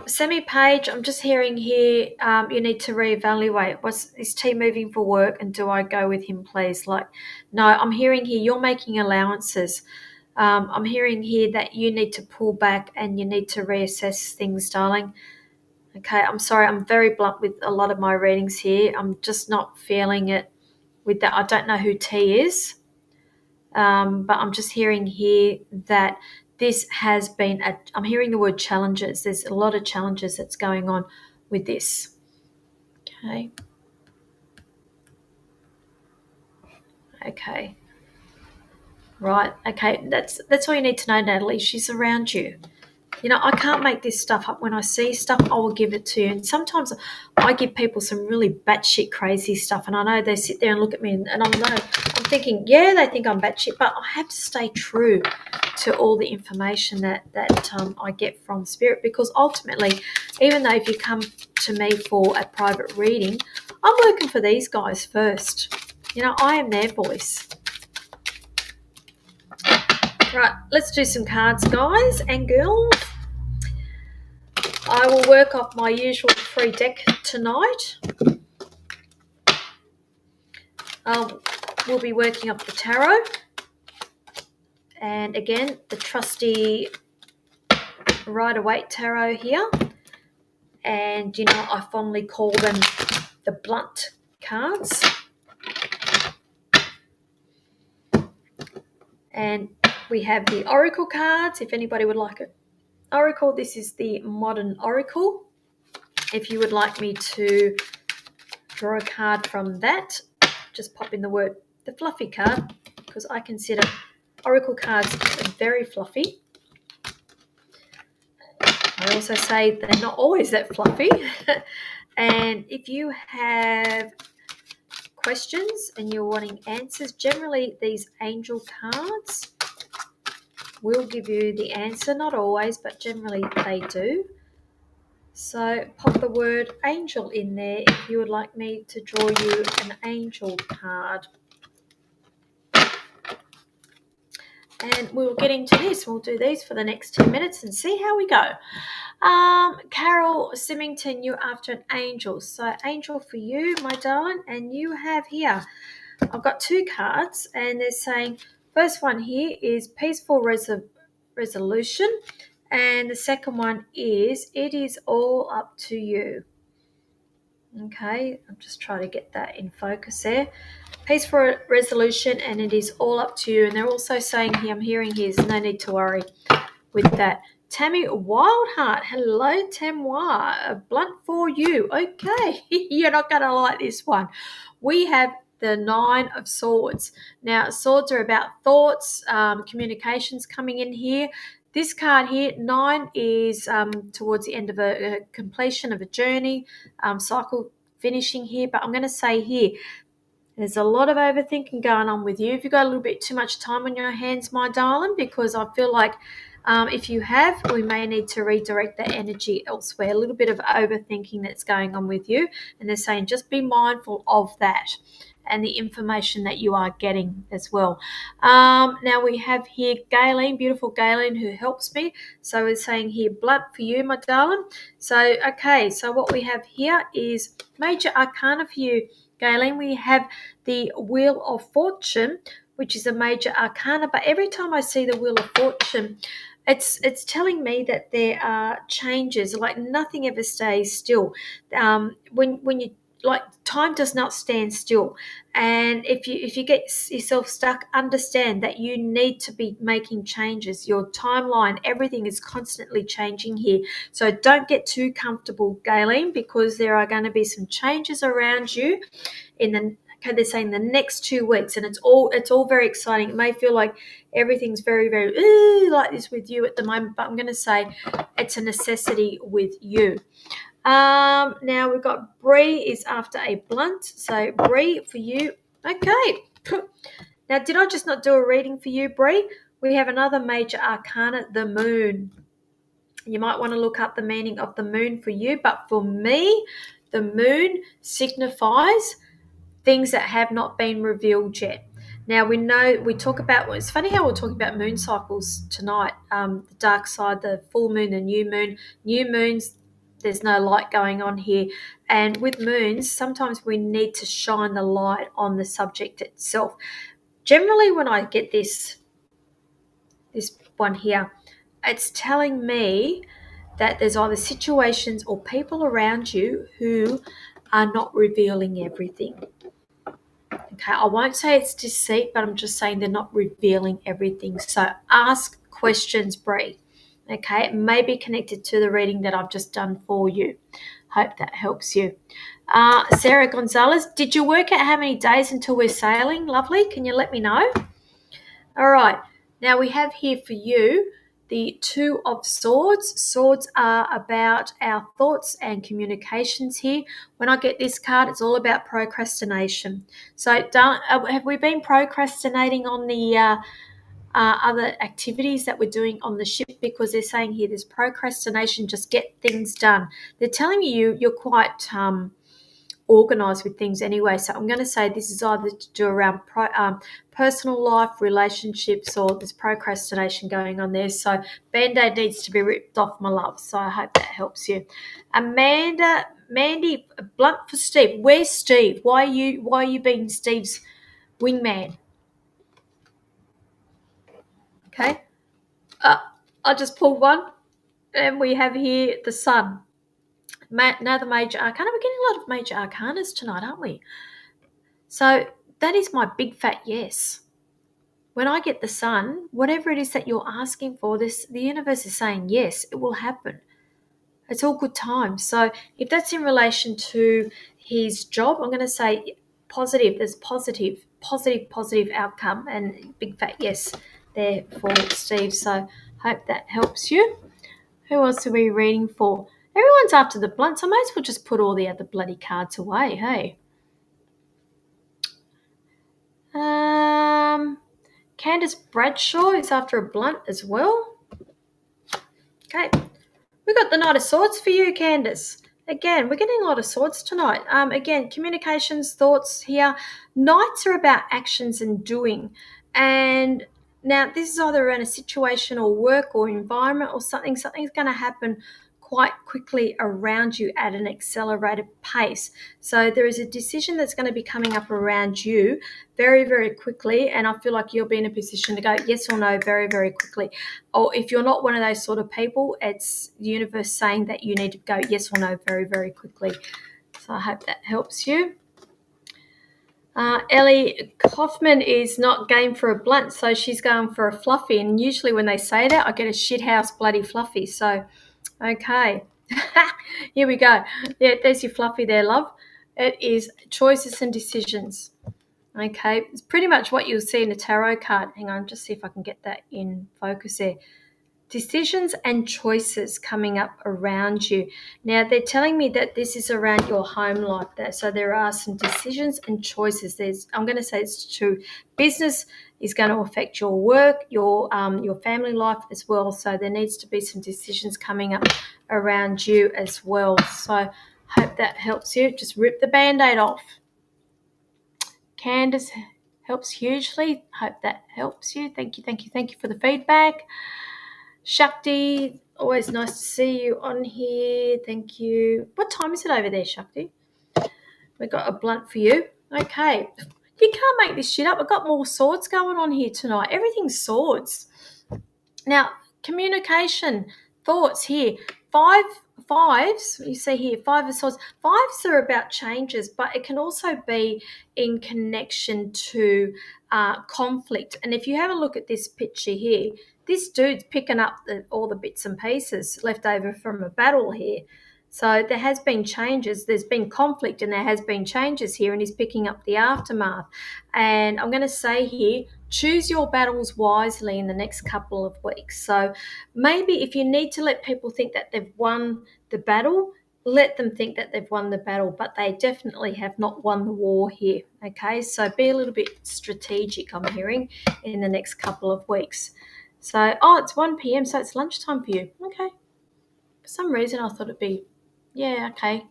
Speaker 1: Semi Page, I'm just hearing here, you need to reevaluate. Is T moving for work, and do I go with him, please? Like, no, I'm hearing here you're making allowances. I'm hearing here that you need to pull back and you need to reassess things, darling. Okay, I'm sorry, I'm very blunt with a lot of my readings here. I'm just not feeling it with that. I don't know who T is, but I'm just hearing here that this has been, I'm hearing the word challenges. There's a lot of challenges that's going on with this. Okay. Okay. Right. Okay. That's all you need to know, Natalie. She's around you. I can't make this stuff up. When I see stuff, I will give it to you. And sometimes I give people some really batshit crazy stuff, and I know they sit there and look at me, and I'm thinking, yeah, they think I'm batshit, but I have to stay true to all the information that I get from Spirit, because ultimately, even though if you come to me for a private reading, I'm working for these guys first. I am their voice. Right, let's do some cards, guys and girls. I will work off my usual free deck tonight. We'll be working off the tarot, And again, the trusty Rider-Waite Tarot here. And, you know, I fondly call them the blunt cards. And we have the Oracle cards. If anybody would like an Oracle, this is the Modern Oracle. If you would like me to draw a card from that, just pop in the word the fluffy card, because I consider Oracle cards very fluffy. I also say they're not always that fluffy. And if you have questions and you're wanting answers, generally these angel cards will give you the answer. Not always, but generally they do. So pop the word angel in there if you would like me to draw you an angel card. And we'll get into this. We'll do these for the next 10 minutes and see how we go. Carol Symington, you're after an angel. So angel for you, my darling. And you have here, I've got two cards, and they're saying, first one here is peaceful resolution. And the second one is, it is all up to you. Okay, I'm just trying to get that in focus there. Peaceful resolution, and it is all up to you. And they're also saying here, I'm hearing here, there's no need to worry with that. Tammy Wildheart, hello Tamois, a blunt for you. Okay, you're not going to like this one. We have the Nine of Swords. Now, swords are about thoughts, communications coming in here. This card here, 9, is towards the end of a completion of a journey, cycle finishing here. But I'm going to say here, there's a lot of overthinking going on with you. If you've got a little bit too much time on your hands, my darling, because I feel like if you have, we may need to redirect that energy elsewhere. A little bit of overthinking that's going on with you. And they're saying just be mindful of that and the information that you are getting as well. Now we have here Galen, beautiful Galen, who helps me. So we're saying here, blunt for you, my darling. So, okay, so what we have here is major arcana for you, Galen. We have the Wheel of Fortune, which is a major arcana. But every time I see the Wheel of Fortune, it's telling me that there are changes. Like nothing ever stays still. When you, like, time does not stand still, and if you get yourself stuck, understand that you need to be making changes. Your timeline, everything is constantly changing here. So don't get too comfortable, Galen, because there are going to be some changes around you in the, okay, they're saying the next 2 weeks, and it's all very exciting. It may feel like everything's very, very like this with you at the moment, but I'm going to say it's a necessity with you. Now we've got Bree is after a blunt. So Bree, for you, okay. Now, did I just not do a reading for you, Bree? We have another major arcana, the moon. You might want to look up the meaning of the moon for you, but for me, the moon signifies things that have not been revealed yet. Now, we talk about, well, it's funny how we're talking about moon cycles tonight, the dark side, the full moon, the new moon. New moons, there's no light going on here. And with moons, sometimes we need to shine the light on the subject itself. Generally, when I get this one here, it's telling me that there's either situations or people around you who are not revealing everything. Okay, I won't say it's deceit, but I'm just saying they're not revealing everything. So ask questions, Bree. Okay, it may be connected to the reading that I've just done for you. Hope that helps you. Sarah Gonzalez, did you work out how many days until we're sailing? Lovely. Can you let me know? All right. Now we have here for you the Two of Swords. Swords are about our thoughts and communications here. When I get this card, it's all about procrastination. So have we been procrastinating on the other activities that we're doing on the ship? Because they're saying here there's procrastination, just get things done. They're telling you you're quite organised with things anyway. So I'm going to say this is either to do around personal life, relationships, or there's procrastination going on there. So Band-Aid needs to be ripped off, my love. So I hope that helps you. Mandy, blunt for Steve. Where's Steve? Why are you being Steve's wingman? Okay. I just pulled one, and we have here the Sun. Now the major arcana. We're getting a lot of major arcanas tonight, aren't we? So that is my big fat yes. When I get the Sun, whatever it is that you're asking for, the universe is saying yes, it will happen. It's all good times. So if that's in relation to his job, I'm going to say positive. There's positive outcome, and big fat yes there for Steve. So hope that helps you. Who else are we reading for? Everyone's after the blunts. I might as well just put all the other bloody cards away, hey? Candace Bradshaw is after a blunt as well. Okay. We got the Knight of Swords for you, Candace. Again, we're getting a lot of swords tonight. Again, communications, thoughts here. Knights are about actions and doing. And now this is either around a situation or work or environment or something. Something's going to happen quite quickly around you at an accelerated pace. So there is a decision that's going to be coming up around you very, very quickly. And I feel like you'll be in a position to go yes or no very, very quickly. Or if you're not one of those sort of people, it's the universe saying that you need to go yes or no very, very quickly. So I hope that helps you. Ellie Kaufman is not game for a blunt, so she's going for a fluffy. And usually when they say that, I get a shithouse bloody fluffy. So, okay. Here we go. Yeah, there's your fluffy there, love. It is choices and decisions. Okay, it's pretty much what you'll see in a tarot card. Hang on, just see if I can get that in focus there. Decisions and choices coming up around you. Now, they're telling me that this is around your home life there. So there are some decisions and choices. I'm going to say it's true. Business is going to affect your work, your family life as well. So there needs to be some decisions coming up around you as well. So hope that helps you. Just rip the Band-Aid off. Candace helps hugely. Hope that helps you. Thank you for the feedback. Shakti, always nice to see you on here. Thank you. What time is it over there, Shakti? We got a blunt for you. Okay. You can't make this shit up. I've got more swords going on here tonight. Everything's swords. Now, communication, thoughts here. Fives, you see here, 5 of swords. Fives are about changes, but it can also be in connection to conflict. And if you have a look at this picture here, this dude's picking up all the bits and pieces left over from a battle here. So there has been changes. There's been conflict and there has been changes here, and he's picking up the aftermath. And I'm going to say here, choose your battles wisely in the next couple of weeks. So maybe if you need to let people think that they've won the battle, let them think that they've won the battle, but they definitely have not won the war here. Okay, so be a little bit strategic, I'm hearing, in the next couple of weeks. So, it's 1 p.m, so it's lunchtime for you. Okay. For some reason, I thought it'd be, okay. I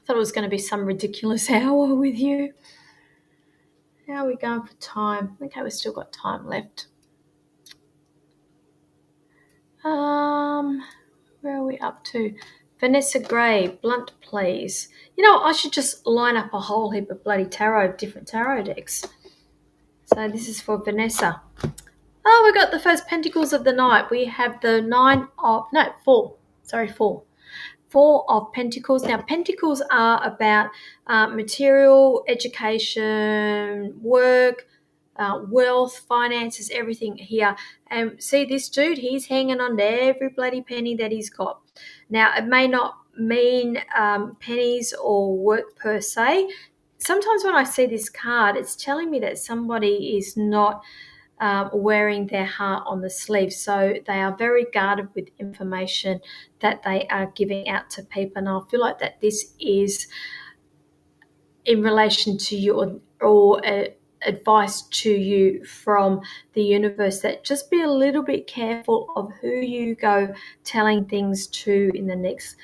Speaker 1: thought it was going to be some ridiculous hour with you. How are we going for time? Okay, we've still got time left. Where are we up to? Vanessa Gray, blunt, please. I should just line up a whole heap of bloody different tarot decks. So this is for Vanessa. We got the first Pentacles of the night. We have the 4. 4 of Pentacles. Now, Pentacles are about material, education, work, wealth, finances, everything here. And see this dude, he's hanging on to every bloody penny that he's got. Now, it may not mean pennies or work per se. Sometimes when I see this card, it's telling me that somebody is not wearing their heart on the sleeve. So they are very guarded with information that they are giving out to people. And I feel like that this is in relation to you or advice to you from the universe, that just be a little bit careful of who you go telling things to in the next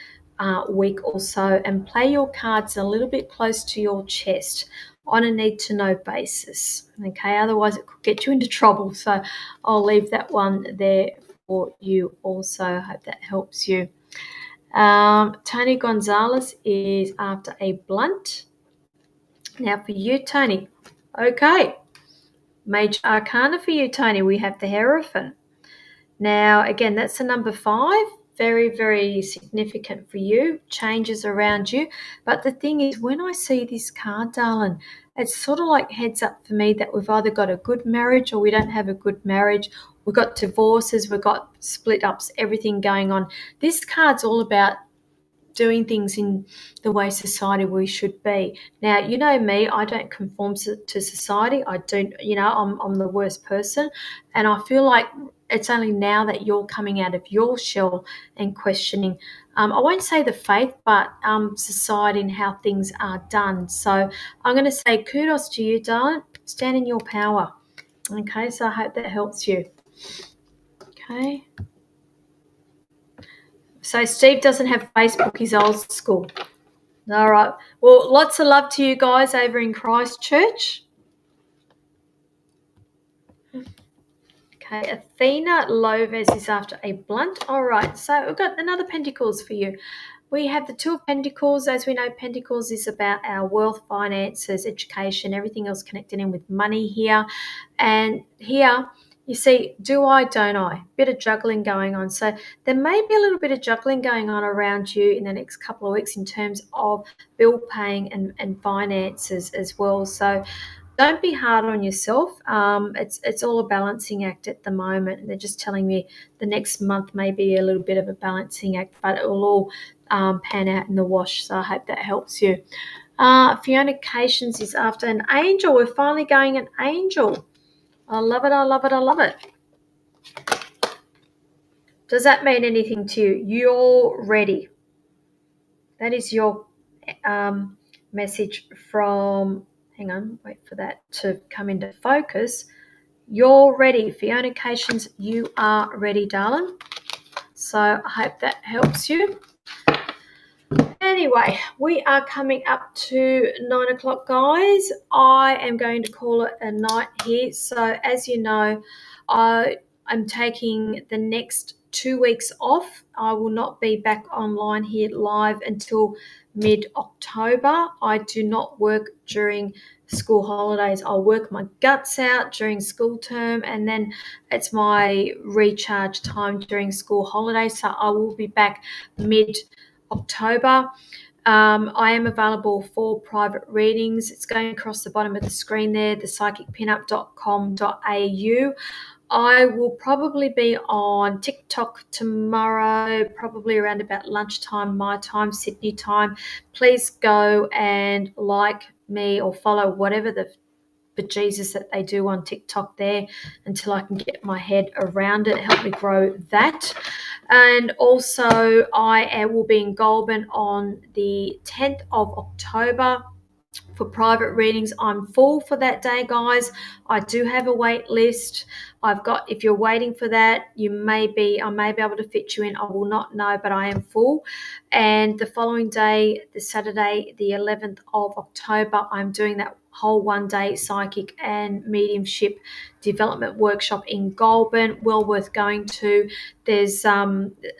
Speaker 1: week or so, and play your cards a little bit close to your chest on a need-to-know basis. Okay, otherwise it could get you into trouble. So I'll leave that one there for you also. I hope that helps you. Tony Gonzalez is after a blunt. Now for you, Tony. Okay. Major Arcana for you, Tony, we have the Hierophant. Now, again, that's the number 5. Very, very significant for you, changes around you. But the thing is, when I see this card, darling, it's sort of like heads up for me that we've either got a good marriage or we don't have a good marriage. We've got divorces, we've got split ups, everything going on. This card's all about doing things in the way society we should be. Now, you know me, I don't conform to society. I don't, I'm the worst person. And I feel like it's only now that you're coming out of your shell and questioning, I won't say the faith, but society and how things are done. So I'm going to say kudos to you, darling. Stand in your power. Okay, so I hope that helps you. Okay. So Steve doesn't have Facebook, he's old school. All right. Well, lots of love to you guys over in Christchurch. Okay, Athena Loves is after a blunt. All right, so we've got another Pentacles for you. We have the Two of Pentacles. As we know, Pentacles is about our wealth, finances, education, everything else connected in with money here. And here, you see, do I, don't I? Bit of juggling going on. So there may be a little bit of juggling going on around you in the next couple of weeks in terms of bill paying and finances as well. So don't be hard on yourself. It's all a balancing act at the moment. They're just telling me the next month may be a little bit of a balancing act, but it will all pan out in the wash. So I hope that helps you. Fiona Cations is after an angel. We're finally going an angel. I love it, I love it, I love it. Does that mean anything to you? You're ready. That is your message from, hang on, wait for that to come into focus. You're ready. Fiona Cations, you are ready, darling. So I hope that helps you. Anyway, we are coming up to 9 o'clock, guys. I am going to call it a night here. So as you know, I'm taking the next 2 weeks off. I will not be back online here live until mid-October. I do not work during school holidays. I'll work my guts out during school term, and then it's my recharge time during school holidays. So I will be back mid-October. I am available for private readings. It's going across the bottom of the screen there, thepsychicpinup.com.au. I will probably be on TikTok tomorrow, probably around about lunchtime, my time, Sydney time. Please go and like me or follow whatever the bejesus that they do on TikTok there until I can get my head around it, help me grow that. And also I will be in Goulburn on the 10th of October for private readings. I'm full for that day, guys. I do have a wait list. I've got, if you're waiting for that, I may be able to fit you in. I will not know, but I am full. And the following day, the Saturday, the 11th of October, I'm doing that whole 1-day psychic and mediumship development workshop in Goulburn. Well worth going to. There's I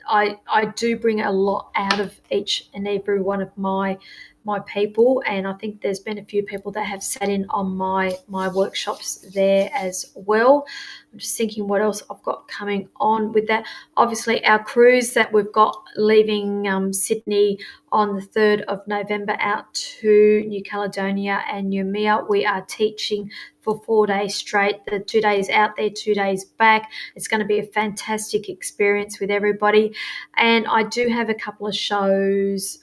Speaker 1: do bring a lot out of each and every one of my people, and I think there's been a few people that have sat in on my workshops there as well. I'm just thinking what else I've got coming on with that. Obviously our cruise that we've got leaving Sydney on the 3rd of November out to New Caledonia and Noumea. We are teaching for 4 days straight, the 2 days out there, 2 days back. It's going to be a fantastic experience with everybody. And I do have a couple of shows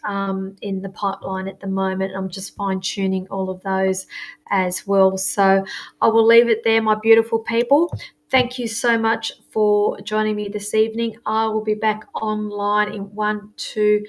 Speaker 1: in the pipeline at the moment. I'm just fine-tuning all of those as well. So I will leave it there, my beautiful people. Thank you so much for joining me this evening. I will be back online in 3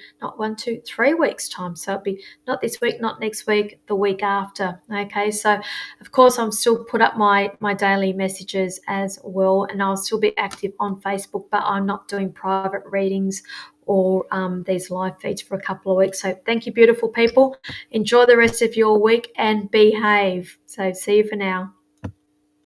Speaker 1: weeks' time. So it'll be not this week, not next week, the week after. Okay, so of course I'm still put up my daily messages as well, and I'll still be active on Facebook, but I'm not doing private readings or these live feeds for a couple of weeks. So thank you, beautiful people. Enjoy the rest of your week and behave. So see you for now.